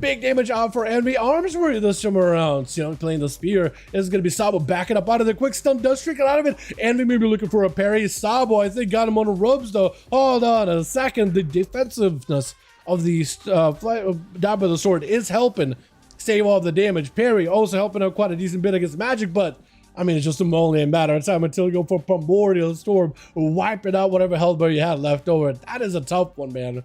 Big damage out for Envy. Arms were this time around. You know, playing the spear is going to be Sabo backing up out of the quick stun. Does trick it out of it. Envy maybe looking for a parry. Sabo, I think, got him on the ropes though. Hold on a second. The defensiveness of the dab of the sword is helping save all the damage. Parry also helping out quite a decent bit against magic, but I mean, it's just only a matter of time until you go for Primordial Storm, wiping out whatever health bar you had left over. That is a tough one, man.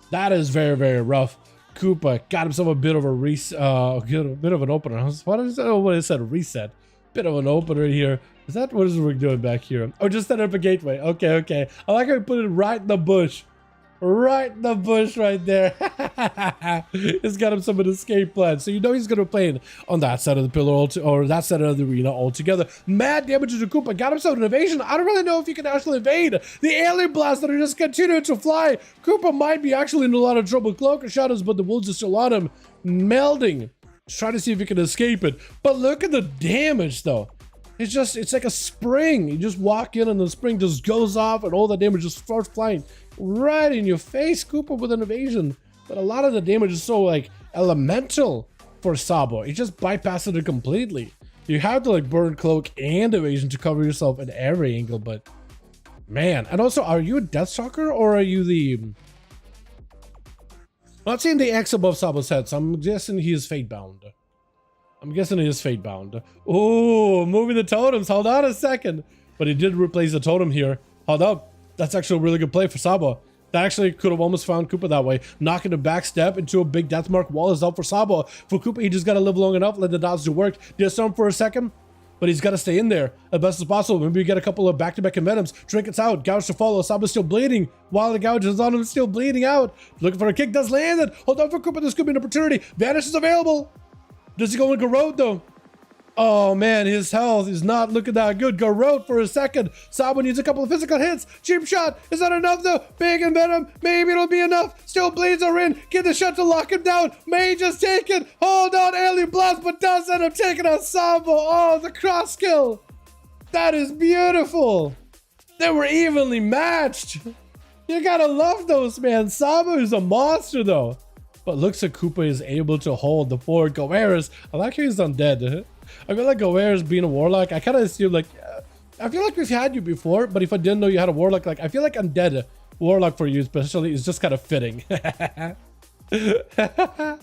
That is very, very rough. Koopa got himself a bit of a bit of an opener. What is that? What is that? Reset. Bit of an opener here. Is that what is we doing back here? Oh, just set up a gateway. Okay, okay. I like how we put it right in the bush. Right in the bush right there. It's got him some of the escape plan. So you know he's going to be playing on that side of the pillar or that side of the arena altogether. Mad damage to Koopa. Got himself an evasion. I don't really know if he can actually evade the alien blast that are just continuing to fly. Koopa might be actually in a lot of trouble. Cloak of Shadows, but the wolves are still on him. Melding. Trying to see if he can escape it. But look at the damage though. It's like a spring. You just walk in and the spring just goes off and all the damage just starts flying right in your face. Koopa with an evasion. But a lot of the damage is so like elemental for Sabo. You just bypassed it completely. You have to like burn cloak and evasion to cover yourself in every angle, but man. And also, are you a Deathstalker or are you the... I'm not seeing the X above Sabo's head, so I'm guessing he is fate-bound. Oh, moving the totems. Hold on a second. But he did replace the totem here. Hold up. That's actually a really good play for Sabo. That actually could have almost found Koopa that way. Knocking the back step into a big death mark wall is up for Sabo. For Koopa, he just got to live long enough, let the dodge do work. Disarm for a second, but he's got to stay in there as best as possible. Maybe you get a couple of back-to-back Envenoms. Trinkets out. Gouge to follow. Sabo's still bleeding. While the gouge is on him, still bleeding out. Looking for a kick. Does land it. Hold on for Koopa. This could be an opportunity. Vanish is available. Does he go in Garrote though? Oh man, his health is not looking that good. Garrote for a second. Sabo needs a couple of physical hits. Cheap shot. Is that enough though? Big Envenom. Maybe it'll be enough. Still bleeds are in. Get the shot to lock him down. May just take it. Hold on, alien blast, but does end up taking out Sabo. Oh, the cross kill. That is beautiful. They were evenly matched. You gotta love those, man. Sabo is a monster though. But looks like Koopa is able to hold the forward. Goeris, I like how he's undead. I feel like Goeris being a warlock, I kind of assume like, I feel like we've had you before, but if I didn't know you had a warlock, like I feel like undead warlock for you especially is just kind of fitting. Leah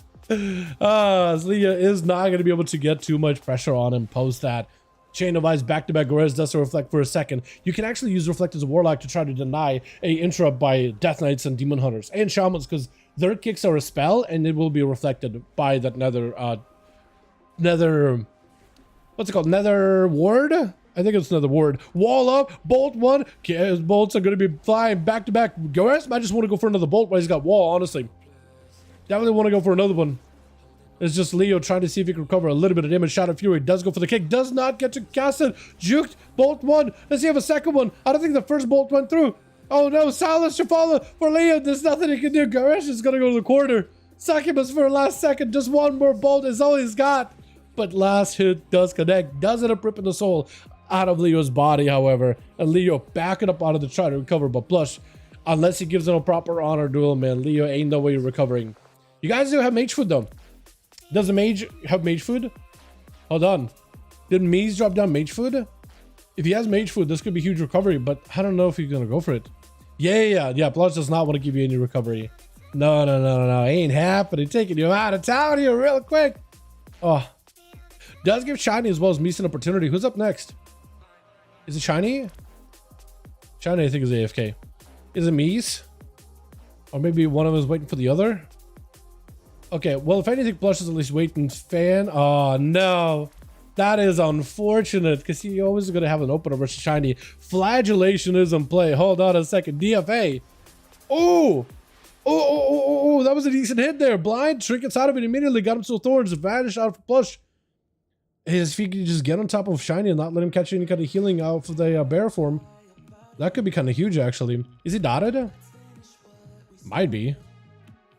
is not going to be able to get too much pressure on him post that. Chain of Eyes back-to-back Goeris does reflect for a second. You can actually use reflect as a warlock to try to deny a interrupt by Death Knights and Demon Hunters and Shamans, because their kicks are a spell and it will be reflected by that nether what's it called? Nether ward? I think it's another word. Wall up, bolt one. Bolts are going to be flying back to back. Goeris might just want to go for another bolt while he's got wall, honestly. Definitely want to go for another one. It's just Leo trying to see if he can recover a little bit of damage. Shot of Fury does go for the kick. Does not get to cast it. Juked. Bolt one. Let's see if a second one. I don't think the first bolt went through. Oh no, silence to follow for Leo. There's nothing he can do. Goeris is going to go to the corner. Succubus for a last second. Just one more bolt is all he's got. But last hit does connect. Does end up ripping the soul out of Leo's body, however. And Leo backing up out of the try to recover. But Plush, unless he gives him a proper honor duel, man, Leo ain't no way you're recovering. You guys do have mage food, though. Does the mage have mage food? Hold on. Did Mies drop down mage food? If he has mage food, this could be huge recovery. But I don't know if he's going to go for it. Yeah. Plush does not want to give you any recovery. No. Ain't happening. Taking you out of town here real quick. Oh. Does give Shiny as well as Mies an opportunity. Who's up next? Is it Shiny? Shiny, I think, is AFK. Is it Mies? Or maybe one of them is waiting for the other? Okay, well, if anything, Plush is at least waiting. Fan. Oh, no. That is unfortunate, because he always is going to have an opener versus Shiny. Flagellation is in play. Hold on a second. DFA. Oh, that was a decent hit there. Blind. Trinkets out of it immediately. Got him to Thorns. Vanish out of Plush. If he could just get on top of Shiny and not let him catch any kind of healing out of the bear form, that could be kind of huge, actually. Is he dotted? Might be.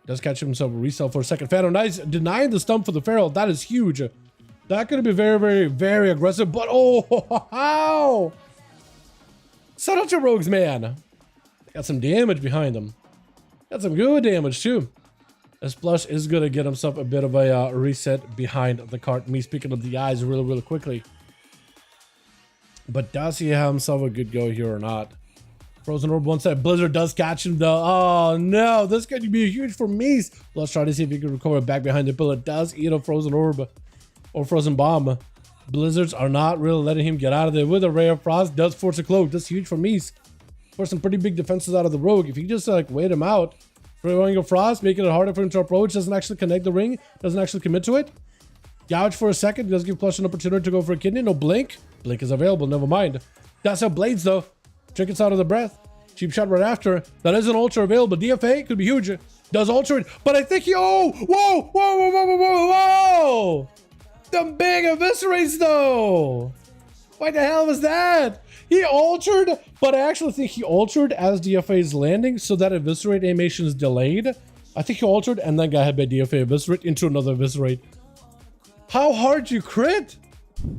Does catch himself a resell for a second. Phantom Knights denying the stump for the Feral. That is huge. That could be very, very, very aggressive. But oh, how? Shout out to Rogues, man. Got some damage behind them. Got some good damage, too. Splush is going to get himself a bit of a reset behind the cart. Me speaking of the eyes really quickly. But does he have himself a good go here or not? Frozen Orb one side. Blizzard does catch him though. Oh no, this could be huge for Mies. Let's try to see if he can recover back behind the pillar. Does eat a Frozen Orb or Frozen Bomb. Blizzards are not really letting him get out of there with a Ray of Frost. Does force a cloak. That's huge for Mies. For some pretty big defenses out of the Rogue. If he just like wait him out, throwing a Frost, making it harder for him to approach, doesn't actually connect the ring, doesn't actually commit to it. Gouge for a second, does give Plush an opportunity to go for a kidney. No blink. Blink is available, never mind. That's how Blades though. Trinkets out of the breath. Cheap shot right after. That is an ultra available. DFA could be huge. Does ultra it, but I think he, oh, whoa. The big eviscerates though. What the hell was that? He altered, but I actually think he altered as DFA is landing, so that eviscerate animation is delayed. I think he altered and then got hit by DFA eviscerate into another eviscerate. How hard you crit?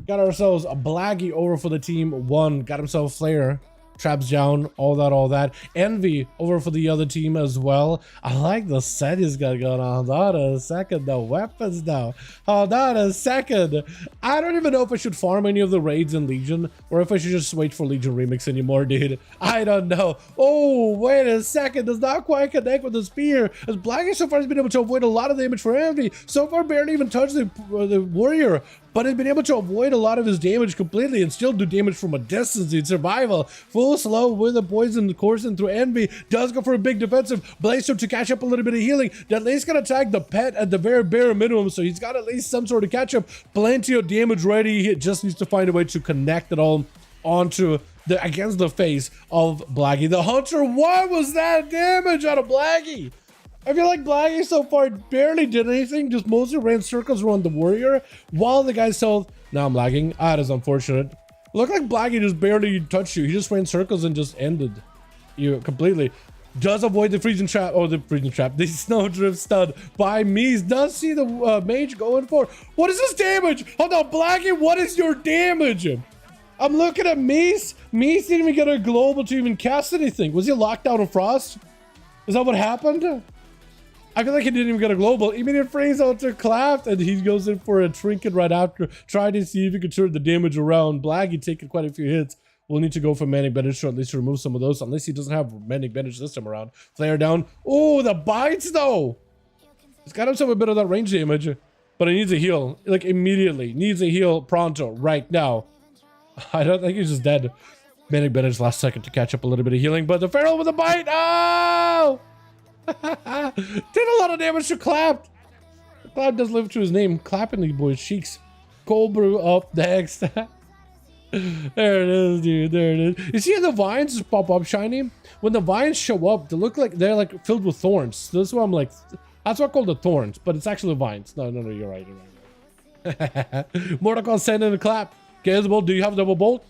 Got ourselves a Blaggy over for the team. One, got himself a Flare. Traps down, all that. Envy over for the other team as well. I like the set he's got going on. Hold on a second, the weapons now. Hold on a second. I don't even know if I should farm any of the raids in Legion or if I should just wait for Legion Remix anymore, dude. I don't know. Oh, wait a second. Does not quite connect with the spear. As Blaggy so far has been able to avoid a lot of damage for Envy. So far, barely even touched the warrior, but has been able to avoid a lot of his damage completely and still do damage from a distance in survival. Full slow with a poison coursing through Envy. Does go for a big defensive. Blaster to catch up a little bit of healing. At least gonna tag the pet at the very bare minimum, so he's got at least some sort of catch up. Plenty of damage ready. He just needs to find a way to connect it all onto the against the face of Blaggy. The Hunter, what was that damage out of Blaggy? I feel like Blaggy so far barely did anything, just mostly ran circles around the warrior while the guy's health. Now I'm lagging. That is unfortunate. Looked like Blaggy just barely touched you. He just ran circles and just ended you completely. Does avoid the freezing trap. Oh, the freezing trap. The snowdrift stun by Mies. Does see the mage going for. What is this damage? Hold on, Blaggy, what is your damage? I'm looking at Mies. Mies didn't even get a global to even cast anything. Was he locked down in Frost? Is that what happened? I feel like he didn't even get a global. Immediate phrase out to clapped, and he goes in for a trinket right after, trying to see if he could turn the damage around. Blaggy taking quite a few hits. We'll need to go for Manic Bandage to at least remove some of those, unless he doesn't have Manic Bandage this time around. Flare down. Oh, the bites though. He's got himself a bit of that range damage, but he needs a heal, like immediately. Needs a heal pronto, right now. I don't think he's just dead. Manic Bandage last second to catch up a little bit of healing, but the Feral with a bite. Oh! Did a lot of damage to Clapped. Clapped does live to his name. Clapping these boys' cheeks. Cold Brew up next. There it is, dude. There it is. You see the vines just pop up shiny? When the vines show up, they look like they're like filled with thorns. This is why I'm like, that's what I call the thorns, but it's actually vines. No, you're right. You're right. Mordecai sending a clap. Gazable, do you have double bolt?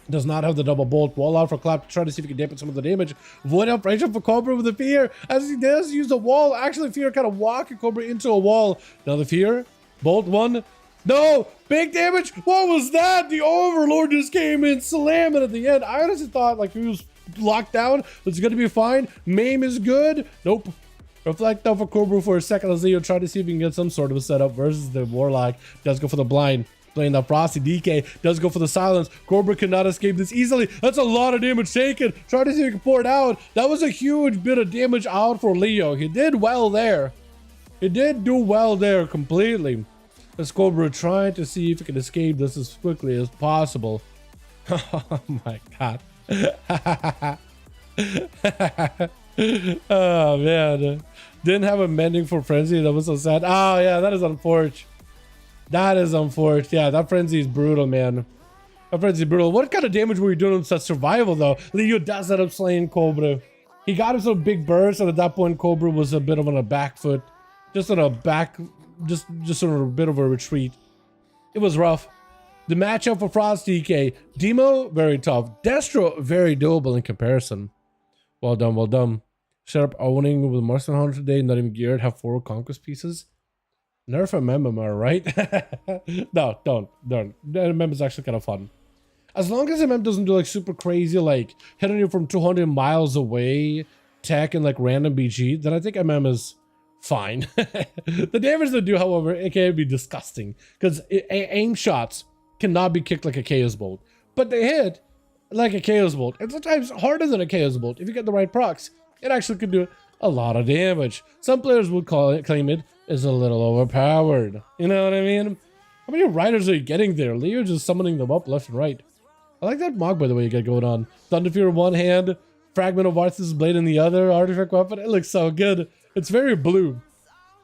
Does not have the double bolt. Wall out for Clap to try to see if he can dampen some of the damage. Void up, range up for Cobra with the Fear. As he does use the wall. Actually, Fear kind of walking Cobra into a wall. Now the Fear. Bolt one. No! Big damage! What was that? The Overlord just came in, slamming at the end. I honestly thought like he was locked down. It's gonna be fine. Maim is good. Nope. Reflect off for Cobra for a second as Leo try to see if he can get some sort of a setup versus the Warlock. Does go for the blind. Playing the Frosty. DK does go for the silence. Cobra cannot escape this easily. That's a lot of damage taken. Try to see if he can pour it out. That was a huge bit of damage out for Leo. He did well there. He did do well there completely. As Cobra trying to see if he can escape this as quickly as possible. Oh my god. Oh man. Didn't have a mending for Frenzy. That was so sad. Oh yeah, that is unfortunate. That is unfortunate. Yeah, that Frenzy is brutal, man. That Frenzy is brutal. What kind of damage were you doing with that survival, though? Leo does end up slaying Cobra. He got him some big burst, and at that point, Cobra was a bit of on a back foot. Just on a back... Just on a bit of a retreat. It was rough. The matchup for Frost DK. Demo, very tough. Destro, very doable in comparison. Well done, well done. Shut up owning with Marston Hunter today, not even geared, have 4 conquest pieces. Nerf a mem, am I right? No, don't. The mem is actually kind of fun. As long as the mem doesn't do like super crazy, like hitting you from 200 miles away, tech and like random BG, then I think MM is fine. The damage they do, however, it can be disgusting because aim shots cannot be kicked like a Chaos Bolt, but they hit like a Chaos Bolt, and sometimes harder than a Chaos Bolt. If you get the right procs, it actually could do a lot of damage. Some players would claim it is a little overpowered. You know what I mean? How many riders are you getting there? Leo just summoning them up left and right. I like that mog, by the way, you got going on. Thunderfury in one hand, Fragment of Arthas' blade in the other, artifact weapon. It looks so good. It's very blue.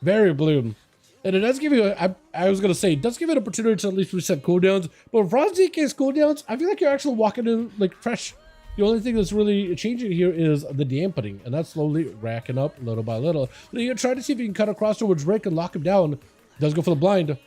Very blue. And it does give you, I was going to say, it does give you an opportunity to at least reset cooldowns. But with Frost DK's cooldowns, I feel like you're actually walking in like fresh. The only thing that's really changing here is the dampening. And that's slowly racking up little by little. You're trying to see if you can cut across towards Rick and lock him down. Does go for the blind.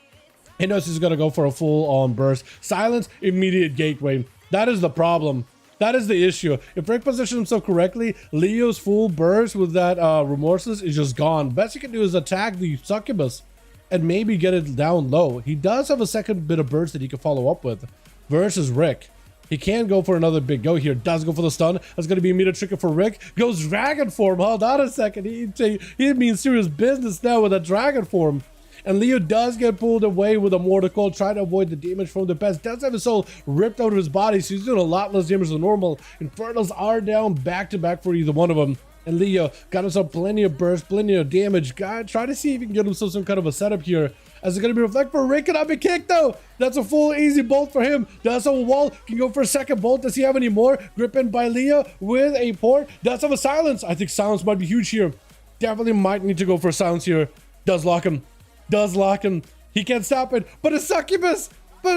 He knows he's going to go for a full-on burst. Silence, immediate gateway. That is the problem. That is the issue. If Rick positions himself correctly, Leo's full burst with that Remorseless is just gone. Best you can do is attack the Succubus and maybe get it down low. He does have a second bit of burst that he can follow up with versus Rick. He can go for another big go here. Does go for the stun. That's going to be a meter trigger for Rick. Goes dragon form. Hold on a second. He means serious business now with a dragon form. And Leo does get pulled away with a Mortal Coil, trying to avoid the damage from the pest. Does have his soul ripped out of his body, so he's doing a lot less damage than normal. Infernals are down back to back for either one of them. And Leo got himself plenty of burst, plenty of damage. Try to see if he can get himself some kind of a setup here. As it's going to be reflect for Rick. Cannot be kicked though. That's a full easy bolt for him. Does have a wall. Can go for a second bolt. Does he have any more? Grip in by Leo with a port. Does have a silence. I think silence might be huge here. Definitely might need to go for a silence here. Does lock him. Does lock him. He can't stop it. But a Succubus.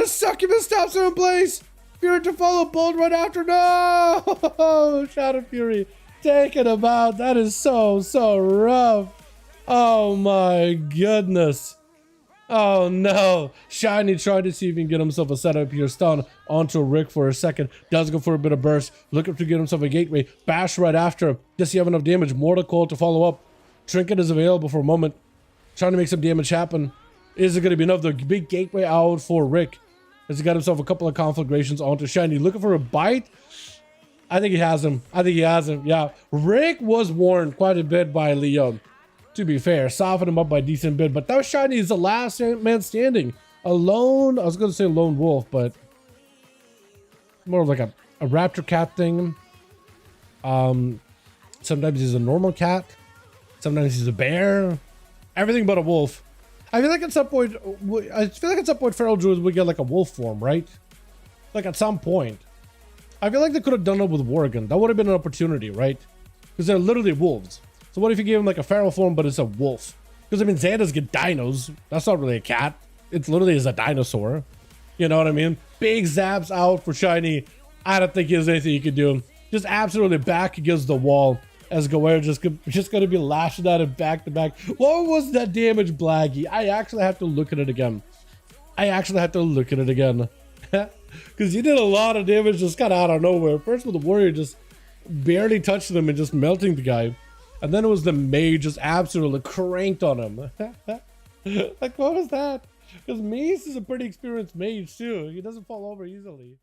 Stops him in place. Fury to follow. Bolt right after. No. Shadow Fury. Taking him out. That is so rough. Oh my goodness. Oh no. Shiny trying to see if he can get himself a setup here. Stun onto Rick for a second. Does go for a bit of burst. Looking to get himself a gateway. Bash right after. Does he have enough damage? Mortal Coil to follow up. Trinket is available for a moment. Trying to make some damage happen. Is it going to be enough? The big gateway out for Rick. Has he got himself a couple of conflagrations onto Shiny? Looking for a bite? I think he has him. Yeah. Rick was warned quite a bit by Leo. To be fair, softened him up by a decent bit. But that was Shiny is the last man standing. Alone. I was going to say lone wolf, but more like a raptor cat thing. Sometimes he's a normal cat. Sometimes he's a bear. Everything but a wolf. I feel like at some point, Feral Druids would get like a wolf form, right? Like at some point. I feel like they could have done it with Worgen. That would have been an opportunity, right? Because they're literally wolves. So what if you gave him like a feral form, but it's a wolf? Because I mean, Xandas get dinos. That's not really a cat. It literally is a dinosaur. You know what I mean? Big zaps out for Shiny. I don't think there's anything you could do. Just absolutely back against the wall. As Gower just going to be lashing at it back to back. What was that damage, Blaggy? I actually have to look at it again. Because you did a lot of damage just kind of out of nowhere. First with the warrior just barely touching him and just melting the guy. And then it was the mage just absolutely cranked on him. Like, what was that? Because Mace is a pretty experienced mage too. He doesn't fall over easily.